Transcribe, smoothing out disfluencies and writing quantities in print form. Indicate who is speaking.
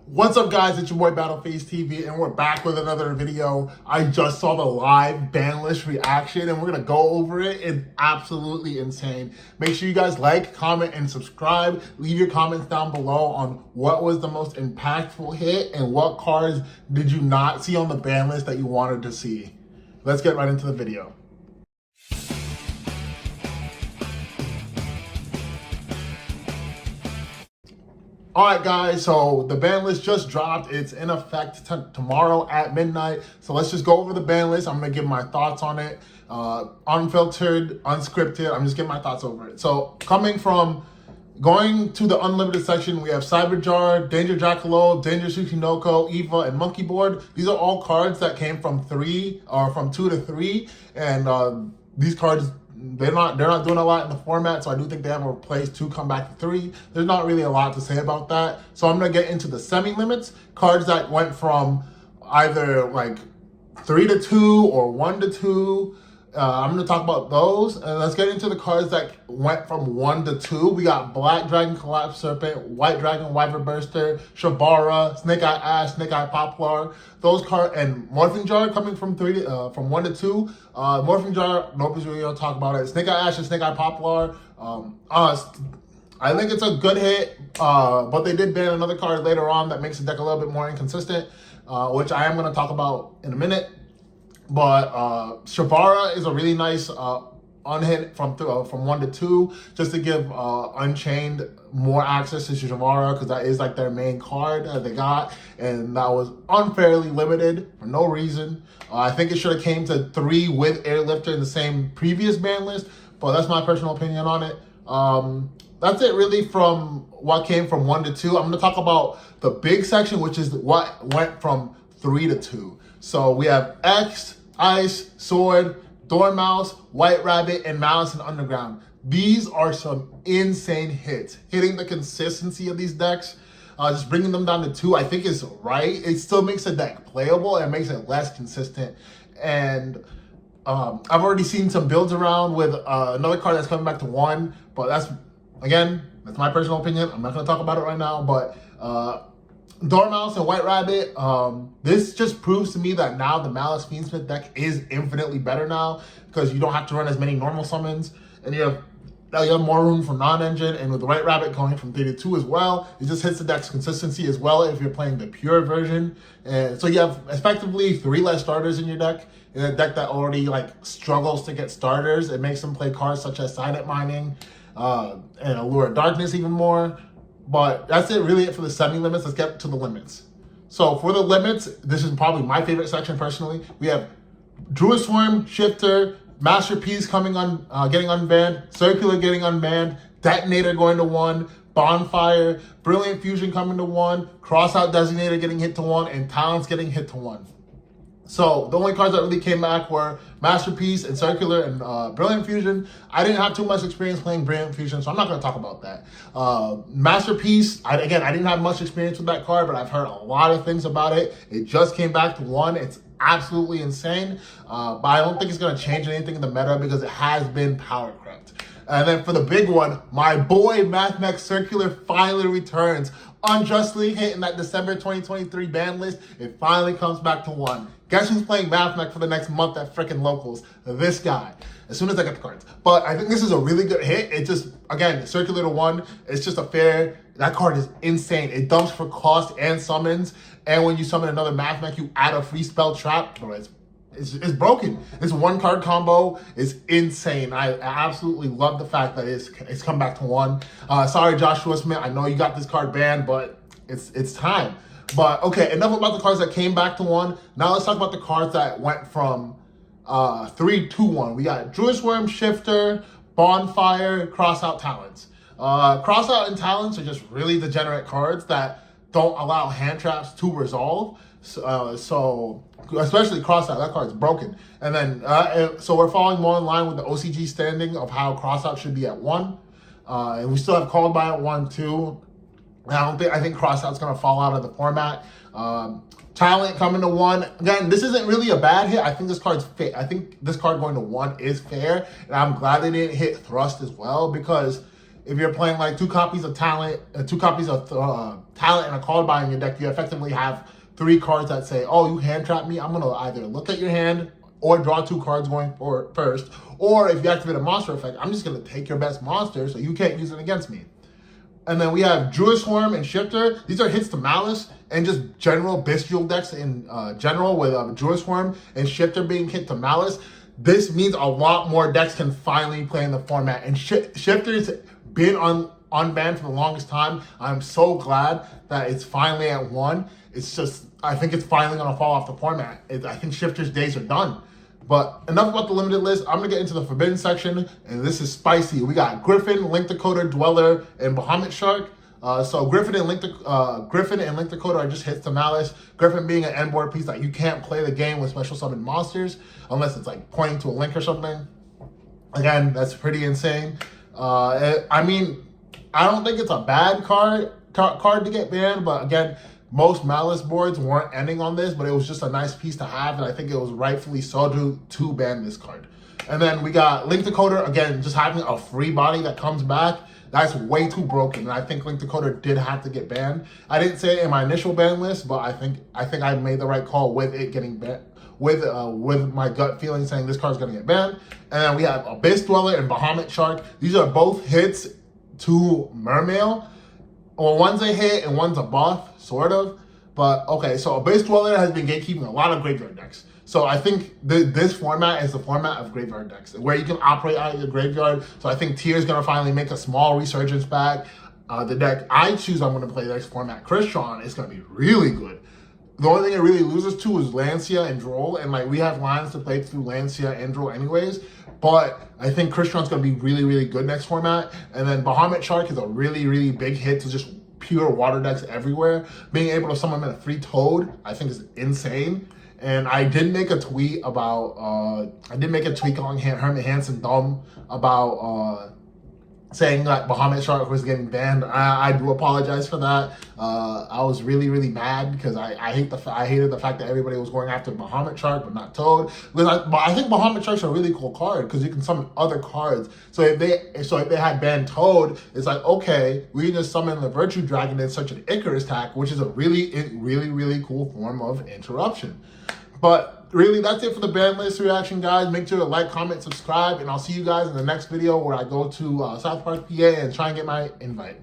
Speaker 1: What's up, guys? It's your boy Battleface TV, and we're back with another video. I just saw the live Banlist reaction, and we're gonna go over it. It's absolutely insane. Make sure you guys like, comment, and subscribe. Leave your comments down below on what was the most impactful hit and what cards did you not see on the Banlist that you wanted to see. Let's get right into the video. All right, guys, so the ban list just dropped. It's in effect tomorrow at midnight. So let's just go over the ban list. I'm going to give my thoughts on it. Unfiltered, unscripted. I'm just giving my thoughts over it. So going to the unlimited section, we have Cyberjar, Danger Jackalope, Danger Tsuchinoko, Eva, and Monkey Board. These are all cards that came from 2 to 3. And these cards, they're not doing a lot in the format, so I do think they have a place to come back to 3. There's not really a lot to say about that. So I'm gonna get into the semi-limits, cards that went from either like 3 to 2 or 1 to 2. I'm gonna talk about those, and let's get into the cards that went from 1 to 2. We got Black Dragon Collapse Serpent, White Dragon Wyvern Burster, Shabara, Snake Eye Ash, Snake Eye Poplar. Those cards, and Morphing Jar coming from 1 to 2. Morphing Jar, nobody's really gonna talk about it. Snake Eye Ash and Snake Eye Poplar. I think it's a good hit, but they did ban another card later on that makes the deck a little bit more inconsistent, which I am gonna talk about in a minute. But Shabara is a really nice unhit from 1 to 2, just to give Unchained more access to Shabara, because that is like their main card that they got, and that was unfairly limited for no reason. I think it should have came to 3 with Airlifter in the same previous ban list, but that's my personal opinion on it. That's it really from what came from 1 to 2. I'm going to talk about the big section, which is what went from 3 to 2. So we have X, Ice, Sword, Dormouse, White Rabbit, and Malice and Underground. These are some insane hits. Hitting the consistency of these decks, just bringing them down to 2, I think is right. It still makes the deck playable and makes it less consistent. And I've already seen some builds around with another card that's coming back to 1, but that's my personal opinion. I'm not going to talk about it right now, but Dormouse and White Rabbit, this just proves to me that now the Malice Fiendsmith deck is infinitely better now, because you don't have to run as many normal summons, and you have more room for non-engine, and with the White Rabbit going from 3 to 2 as well, it just hits the deck's consistency as well if you're playing the pure version. And so you have effectively 3 less starters in your deck, in a deck that already like struggles to get starters. It makes them play cards such as Silent Mining and Allure of Darkness even more. But that's really it for the semi-limits. Let's get to the limits. So for the limits, this is probably my favorite section personally. We have Druid Swarm, Shifter, Masterpiece getting unbanned, Circular getting unbanned, Detonator going to 1, Bonfire, Brilliant Fusion coming to 1, Crossout Designator getting hit to 1, and Talents getting hit to 1. So the only cards that really came back were Masterpiece and Circular and Brilliant Fusion. I didn't have too much experience playing Brilliant Fusion, so I'm not going to talk about that. Masterpiece, I didn't have much experience with that card, but I've heard a lot of things about it. It just came back to 1. It's absolutely insane, but I don't think it's going to change anything in the meta because it has been power crept. And then for the big one, my boy Mathmech Circular finally returns. Unjustly hit in that December 2023 ban list. It finally comes back to 1. Guess who's playing Mathmech for the next month at frickin' locals? This guy. As soon as I get the cards. But I think this is a really good hit. It just, again, Circular to 1. It's just a fair. That card is insane. It dumps for cost and summons. And when you summon another Mathmech, you add a free spell trap. Bro, it's broken. This 1-card combo is insane. I absolutely love the fact that it's come back to 1. Sorry, Joshua Smith. I know you got this card banned, but it's time. But okay, enough about the cards that came back to 1. Now let's talk about the cards that went from 3 to 1. We got Druid Swarm, Shifter, Bonfire, Crossout, Talents. Crossout and Talents are just really degenerate cards that don't allow hand traps to resolve. So especially Crossout, that card's broken. And then so we're falling more in line with the OCG standing of how Crossout should be at 1. And we still have Called By at 1 too. I think Crossout's gonna fall out of the format. Talent coming to 1. Again, this isn't really a bad hit. I think this card's fair. I think this card going to 1 is fair, and I'm glad they didn't hit Thrust as well, because if you're playing like two copies of talent, talent and a card buy in your deck, you effectively have 3 cards that say, oh, you hand trap me. I'm gonna either look at your hand or draw 2 cards going for first. Or if you activate a monster effect, I'm just gonna take your best monster so you can't use it against me. And then we have Druid Swarm and Shifter. These are hits to Malice and just general bestial decks in general, with Druid Swarm and Shifter being hit to Malice. This means a lot more decks can finally play in the format. And Shifter's been unbanned for the longest time. I'm so glad that it's finally at 1. It's just, I think it's finally going to fall off the format. I think Shifter's days are done. But enough about the limited list. I'm going to get into the forbidden section, and this is spicy. We got Griffin, Link Decoder, Dweller, and Bahamut Shark. So Griffin and Link Decoder are just hits to Malice. Griffin being an end board piece that you can't play the game with special summon monsters unless it's like pointing to a link or something. Again, that's pretty insane. I mean, I don't think it's a bad card to get banned, but again, most Malice boards weren't ending on this, but it was just a nice piece to have, and I think it was rightfully so to ban this card. And then we got Link Decoder, again, just having a free body that comes back. That's way too broken, and I think Link Decoder did have to get banned. I didn't say it in my initial ban list, but I think I made the right call with it getting banned, with my gut feeling saying this card's gonna get banned. And then we have Abyss Dweller and Bahamut Shark. These are both hits to Mermail. Well, one's a hit and one's a buff, sort of. But okay, so Abyss Dweller has been gatekeeping a lot of graveyard decks. So I think this format is the format of graveyard decks, where you can operate out of your graveyard. So I think Tier's going to finally make a small resurgence back. The deck I choose I'm going to play next format, Crystron, is going to be really good. The only thing it really loses to is Lancia and Droll, and like we have lines to play through Lancia and Droll anyways. But I think Crystron's going to be really, really good next format. And then Bahamut Shark is a really, really big hit to just pure water decks everywhere. Being able to summon a free Toad, I think is insane. And I did make a tweet about, calling Hermit Hansen dumb about saying that Bahamut Shark was getting banned. I do apologize for that. I was really, really mad because I hated the fact that everybody was going after Bahamut Shark but not Toad. But I think Bahamut Shark's a really cool card because you can summon other cards. So if they had banned Toad, it's like, okay, we can just summon the Virtue Dragon in such an Icarus attack, which is a really, really, really cool form of interruption. But really, that's it for the ban list reaction, guys. Make sure to like, comment, subscribe, and I'll see you guys in the next video where I go to South Park, PA, and try and get my invite.